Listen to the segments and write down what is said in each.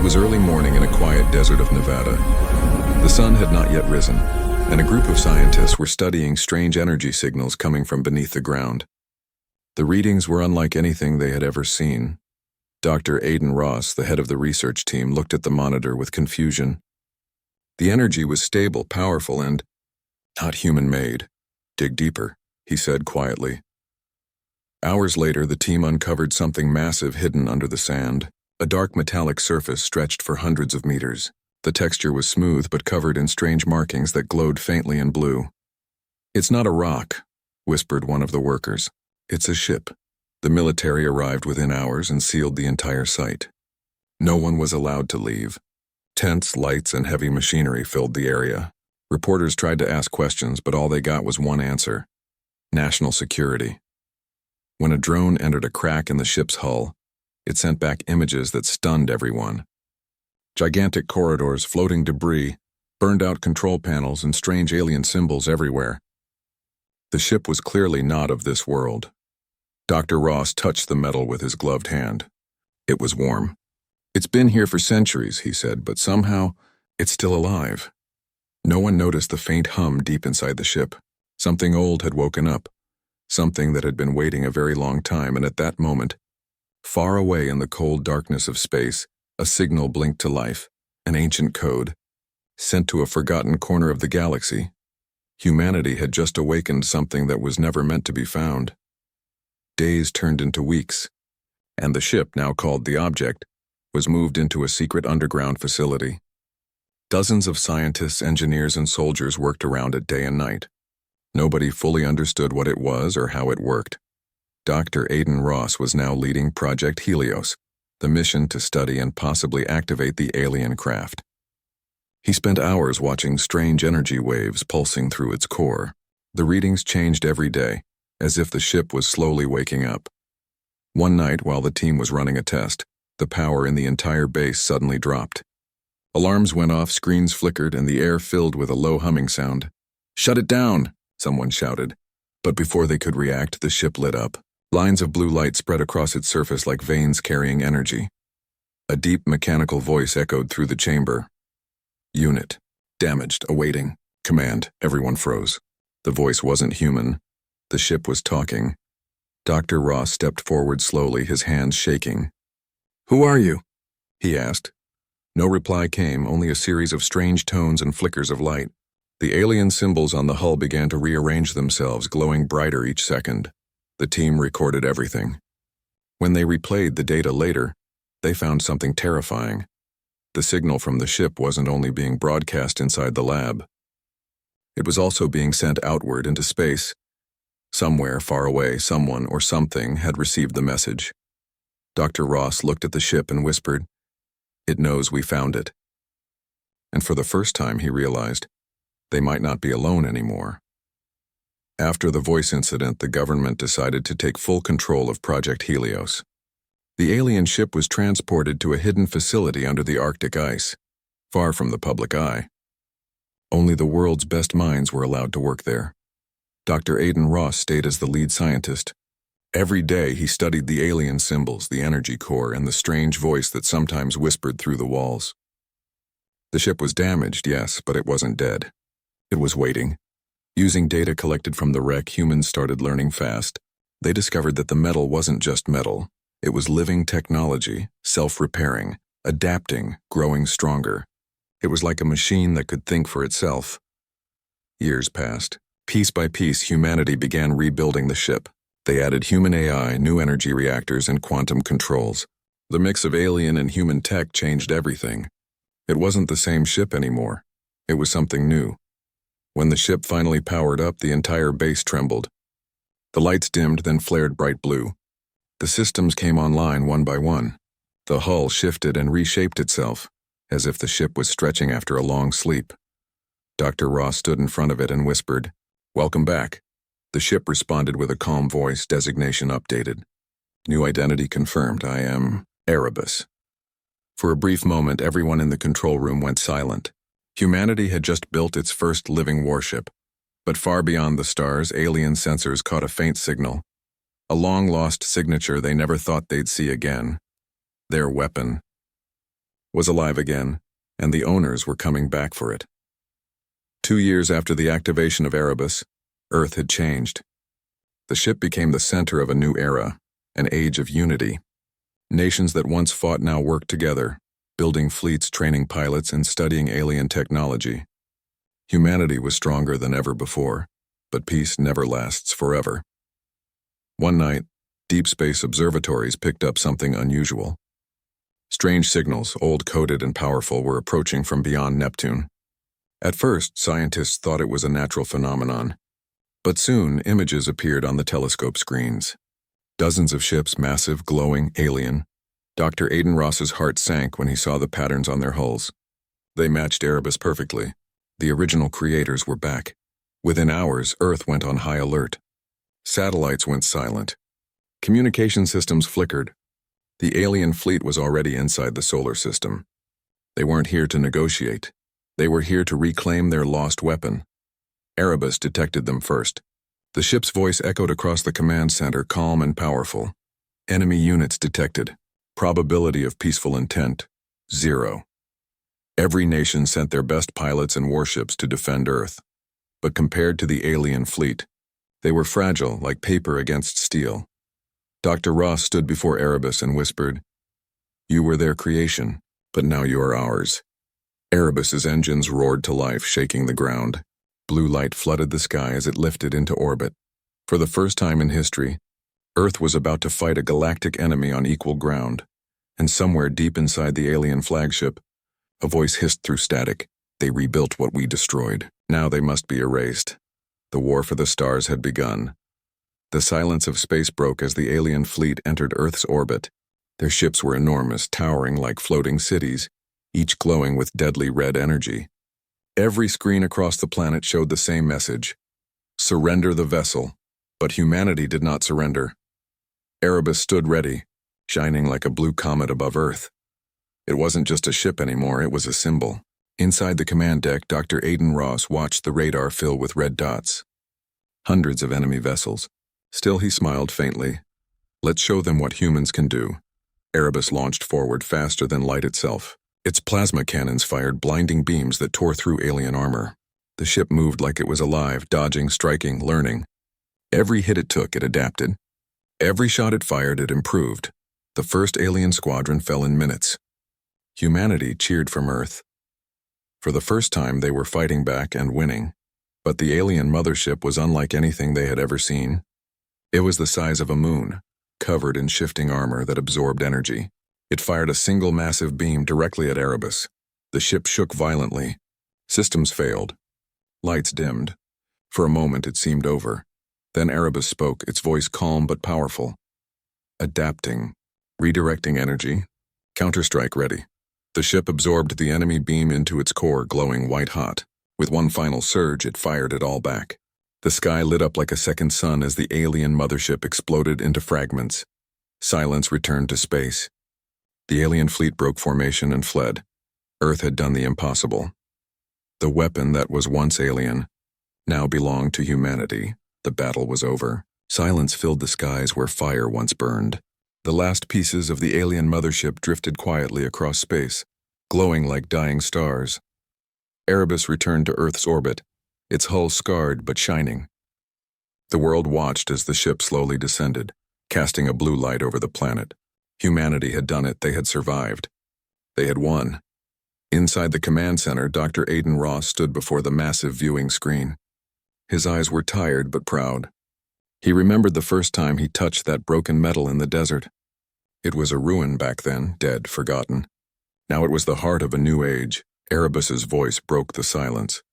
was early morning in a quiet desert of Nevada. The sun had not yet risen, and a group of scientists were studying strange energy signals coming from beneath the ground. The readings were unlike anything they had ever seen. Dr. Aidan Ross, the head of the research team, looked at the monitor with confusion. The energy was stable, powerful, and not human-made. "Dig deeper," he said quietly. Hours later, the team uncovered something massive hidden under the sand. A dark metallic surface stretched for hundreds of meters. The texture was smooth but covered in strange markings that glowed faintly in blue. "It's not a rock," whispered one of the workers. "It's a ship." The military arrived within hours and sealed the entire site. No one was allowed to leave. Tents, lights, and heavy machinery filled the area. Reporters tried to ask questions, but all they got was one answer: national security. When a drone entered a crack in the ship's hull, it sent back images that stunned everyone. Gigantic corridors, floating debris, burned-out control panels, and strange alien symbols everywhere. The ship was clearly not of this world. Dr. Ross touched the metal with his gloved hand. It was warm. "It's been here for centuries," he said, "but somehow it's still alive." No one noticed the faint hum deep inside the ship. Something old had woken up, something that had been waiting a very long time, and at that moment, far away in the cold darkness of space, a signal blinked to life, an ancient code, sent to a forgotten corner of the galaxy. Humanity had just awakened something that was never meant to be found. Days turned into weeks, and the ship, now called the Object, was moved into a secret underground facility. Dozens of scientists, engineers, and soldiers worked around it day and night. Nobody fully understood what it was or how it worked. Dr. Aidan Ross was now leading Project Helios, the mission to study and possibly activate the alien craft. He spent hours watching strange energy waves pulsing through its core. The readings changed every day, as if the ship was slowly waking up. One night, while the team was running a test, the power in the entire base suddenly dropped. Alarms went off, screens flickered, and the air filled with a low humming sound. "Shut it down!" someone shouted. But before they could react, the ship lit up. Lines of blue light spread across its surface like veins carrying energy. A deep mechanical voice echoed through the chamber. "Unit. Damaged. Awaiting. Command." Everyone froze. The voice wasn't human. The ship was talking. Dr. Ross stepped forward slowly, his hands shaking. "Who are you?" he asked. No reply came, only a series of strange tones and flickers of light. The alien symbols on the hull began to rearrange themselves, glowing brighter each second. The team recorded everything. When they replayed the data later, they found something terrifying. The signal from the ship wasn't only being broadcast inside the lab. It was also being sent outward into space. Somewhere far away, someone or something had received the message. Dr. Ross looked at the ship and whispered, "It knows we found it." And for the first time, he realized they might not be alone anymore. After the voice incident, the government decided to take full control of Project Helios. The alien ship was transported to a hidden facility under the Arctic ice, far from the public eye. Only the world's best minds were allowed to work there. Dr. Aidan Ross stayed as the lead scientist. Every day he studied the alien symbols, the energy core, and the strange voice that sometimes whispered through the walls. The ship was damaged, yes, but it wasn't dead. It was waiting. Using data collected from the wreck, humans started learning fast. They discovered that the metal wasn't just metal. It was living technology, self-repairing, adapting, growing stronger. It was like a machine that could think for itself. Years passed. Piece by piece, humanity began rebuilding the ship. They added human AI, new energy reactors, and quantum controls. The mix of alien and human tech changed everything. It wasn't the same ship anymore. It was something new. When the ship finally powered up, the entire base trembled. The lights dimmed, then flared bright blue. The systems came online one by one. The hull shifted and reshaped itself, as if the ship was stretching after a long sleep. Dr. Ross stood in front of it and whispered, "Welcome back." The ship responded with a calm voice, designation updated. New identity confirmed. I am Erebus. For a brief moment, everyone in the control room went silent. Humanity had just built its first living warship, but far beyond the stars, alien sensors caught a faint signal. A long-lost signature they never thought they'd see again. Their weapon. was alive again, and the owners were coming back for it. 2 years after the activation of Erebus, Earth had changed. The ship became the center of a new era, an age of unity. Nations that once fought now worked together, building fleets, training pilots, and studying alien technology. Humanity was stronger than ever before, but peace never lasts forever. One night, deep space observatories picked up something unusual. Strange signals, old-coded and powerful, were approaching from beyond Neptune. At first, scientists thought it was a natural phenomenon, but soon images appeared on the telescope screens. Dozens of ships, massive, glowing, alien. Dr. Aiden Ross's heart sank when he saw the patterns on their hulls. They matched Erebus perfectly. The original creators were back. Within hours, Earth went on high alert. Satellites went silent. Communication systems flickered. The alien fleet was already inside the solar system. They weren't here to negotiate. They were here to reclaim their lost weapon. Erebus detected them first. The ship's voice echoed across the command center, calm and powerful. Enemy units detected. Probability of peaceful intent, 0. Every nation sent their best pilots and warships to defend Earth. But compared to the alien fleet, they were fragile like paper against steel. Dr. Ross stood before Erebus and whispered, "You were their creation, but now you are ours." Erebus's engines roared to life, shaking the ground. Blue light flooded the sky as it lifted into orbit. For the first time in history, Earth was about to fight a galactic enemy on equal ground, and somewhere deep inside the alien flagship, a voice hissed through static, "They rebuilt what we destroyed. Now they must be erased." The war for the stars had begun. The silence of space broke as the alien fleet entered Earth's orbit. Their ships were enormous, towering like floating cities, each glowing with deadly red energy. Every screen across the planet showed the same message: surrender the vessel. But humanity did not surrender. Erebus stood ready, shining like a blue comet above Earth. It wasn't just a ship anymore, it was a symbol. Inside the command deck, Dr. Aiden Ross watched the radar fill with red dots. Hundreds of enemy vessels. Still he smiled faintly. Let's show them what humans can do. Erebus launched forward faster than light itself. Its plasma cannons fired blinding beams that tore through alien armor. The ship moved like it was alive, dodging, striking, learning. Every hit it took, it adapted. Every shot it fired, it improved. The first alien squadron fell in minutes. Humanity cheered from Earth. For the first time, they were fighting back and winning. But the alien mothership was unlike anything they had ever seen. It was the size of a moon, covered in shifting armor that absorbed energy. It fired a single massive beam directly at Erebus. The ship shook violently. Systems failed. Lights dimmed. For a moment, it seemed over. Then Erebus spoke, its voice calm but powerful. Adapting. Redirecting energy. Counterstrike ready. The ship absorbed the enemy beam into its core, glowing white-hot. With one final surge, it fired it all back. The sky lit up like a second sun as the alien mothership exploded into fragments. Silence returned to space. The alien fleet broke formation and fled. Earth had done the impossible. The weapon that was once alien now belonged to humanity. The battle was over. Silence filled the skies where fire once burned. The last pieces of the alien mothership drifted quietly across space, glowing like dying stars. Erebus returned to Earth's orbit, its hull scarred but shining. The world watched as the ship slowly descended, casting a blue light over the planet. Humanity had done it. They had survived. They had won. Inside the command center, Dr. Aiden Ross stood before the massive viewing screen. His eyes were tired but proud. He remembered the first time he touched that broken metal in the desert. It was a ruin back then, dead, forgotten. Now it was the heart of a new age. Erebus's voice broke the silence.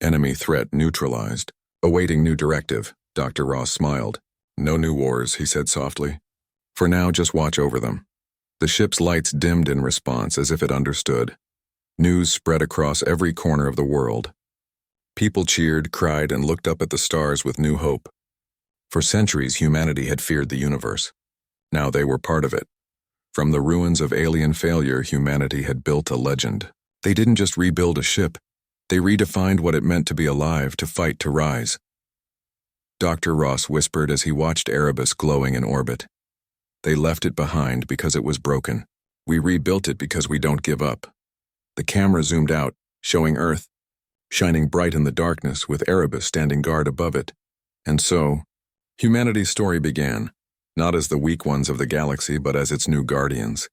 Enemy threat neutralized. Awaiting new directive, Dr. Ross smiled. No new wars, he said softly. For now, just watch over them. The ship's lights dimmed in response as if it understood. News spread across every corner of the world. People cheered, cried, and looked up at the stars with new hope. For centuries, humanity had feared the universe. Now they were part of it. From the ruins of alien failure, humanity had built a legend. They didn't just rebuild a ship. They redefined what it meant to be alive, to fight, to rise. Dr. Ross whispered as he watched Erebus glowing in orbit. They left it behind because it was broken. We rebuilt it because we don't give up. The camera zoomed out, showing Earth, shining bright in the darkness with Erebus standing guard above it. And so, humanity's story began, not as the weak ones of the galaxy but as its new guardians.